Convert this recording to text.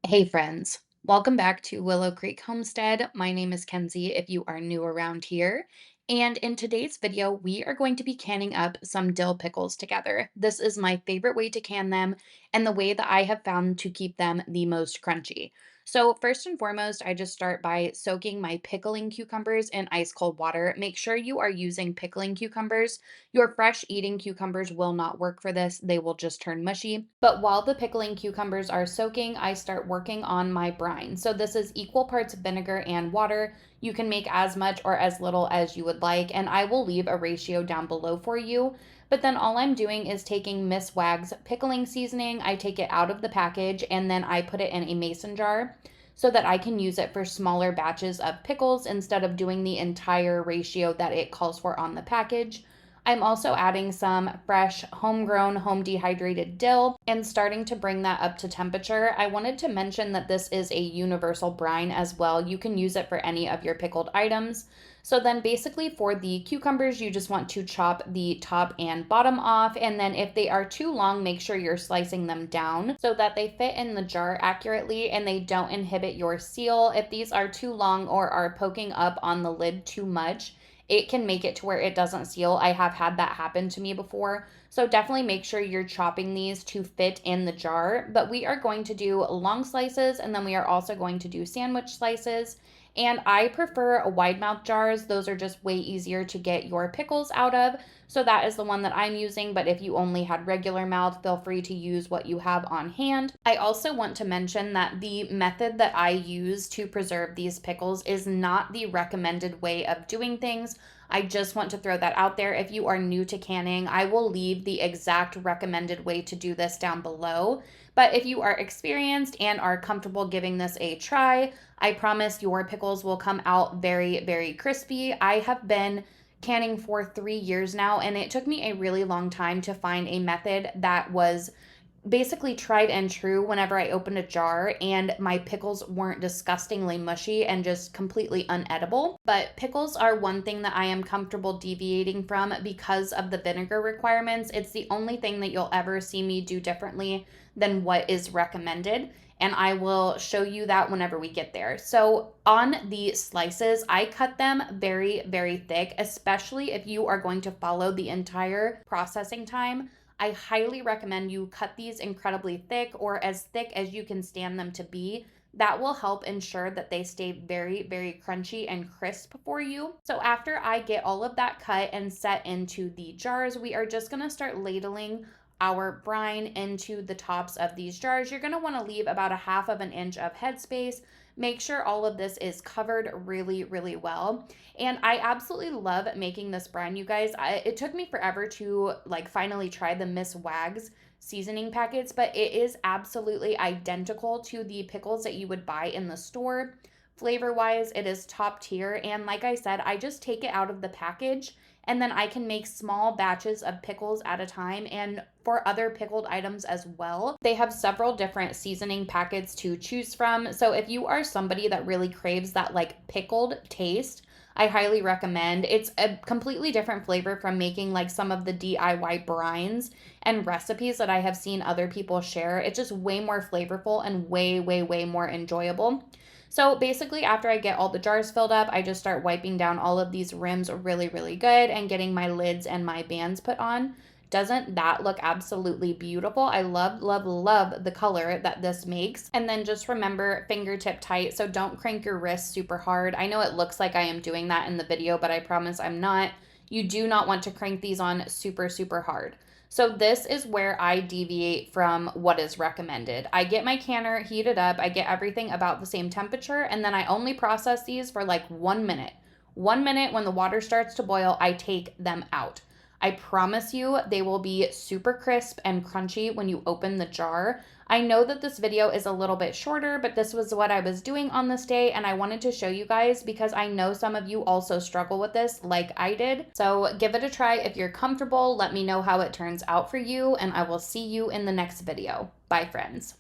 Hey friends, welcome back to Willow Creek Homestead. My name is Kenzie if you are new around here. And in today's video, we are going to be canning up some dill pickles together. This is my favorite way to can them and the way that I have found to keep them the most crunchy. So first and foremost, I just start by soaking my pickling cucumbers in ice cold water. Make sure you are using pickling cucumbers. Your fresh eating cucumbers will not work for this. They will just turn mushy. But while the pickling cucumbers are soaking, I start working on my brine. So this is equal parts vinegar and water. You can make as much or as little as you would like, and I will leave a ratio down below for you. But then all I'm doing is taking Miss Wag's pickling seasoning, I take it out of the package, and then I put it in a mason jar so that I can use it for smaller batches of pickles instead of doing the entire ratio that it calls for on the package. I'm also adding some fresh homegrown home dehydrated dill and starting to bring that up to temperature. I wanted to mention that this is a universal brine as well. You can use it for any of your pickled items. So then basically for the cucumbers, you just want to chop the top and bottom off. And then if they are too long, make sure you're slicing them down so that they fit in the jar accurately and they don't inhibit your seal. If these are too long or are poking up on the lid too much, it can make it to where it doesn't seal. I have had that happen to me before. So definitely make sure you're chopping these to fit in the jar. But we are going to do long slices and then we are also going to do sandwich slices. And I prefer wide mouth jars. Those are just way easier to get your pickles out of. So that is the one that I'm using. But if you only had regular mouth, feel free to use what you have on hand. I also want to mention that the method that I use to preserve these pickles is not the recommended way of doing things. I just want to throw that out there. If you are new to canning, I will leave the exact recommended way to do this down below. But if you are experienced and are comfortable giving this a try, I promise your pickles will come out very, very crispy. I have been canning for 3 years now, and it took me a really long time to find a method that was basically tried and true whenever I opened a jar and my pickles weren't disgustingly mushy and just completely unedible. But pickles are one thing that I am comfortable deviating from because of the vinegar requirements. It's the only thing that you'll ever see me do differently than what is recommended. And I will show you that whenever we get there. So on the slices, I cut them very, very thick, especially if you are going to follow the entire processing time. I highly recommend you cut these incredibly thick or as thick as you can stand them to be. That will help ensure that they stay very, very crunchy and crisp for you. So after I get all of that cut and set into the jars, we are just gonna start ladling our brine into the tops of these jars. You're gonna wanna leave about a half of an inch of headspace. Make sure all of this is covered really, really well. And I absolutely love making this brine, you guys. It took me forever to finally try the Miss Wags seasoning packets, but it is absolutely identical to the pickles that you would buy in the store. Flavor wise, it is top tier. And like I said, I just take it out of the package and then I can make small batches of pickles at a time and for other pickled items as well. They have several different seasoning packets to choose from. So if you are somebody that really craves that pickled taste, I highly recommend. It's a completely different flavor from making some of the DIY brines and recipes that I have seen other people share. It's just way more flavorful and way, way, way more enjoyable. So basically, after I get all the jars filled up, I just start wiping down all of these rims really, really good and getting my lids and my bands put on. Doesn't that look absolutely beautiful? I love, love, love the color that this makes. And then just remember, fingertip tight, so don't crank your wrist super hard. I know it looks like I am doing that in the video, but I promise I'm not. You do not want to crank these on super, super hard. So this is where I deviate from what is recommended. I get my canner heated up, I get everything about the same temperature, and then I only process these for 1 minute. 1 minute, when the water starts to boil, I take them out. I promise you they will be super crisp and crunchy when you open the jar. I know that this video is a little bit shorter, but this was what I was doing on this day and I wanted to show you guys because I know some of you also struggle with this like I did. So give it a try if you're comfortable. Let me know how it turns out for you and I will see you in the next video. Bye friends.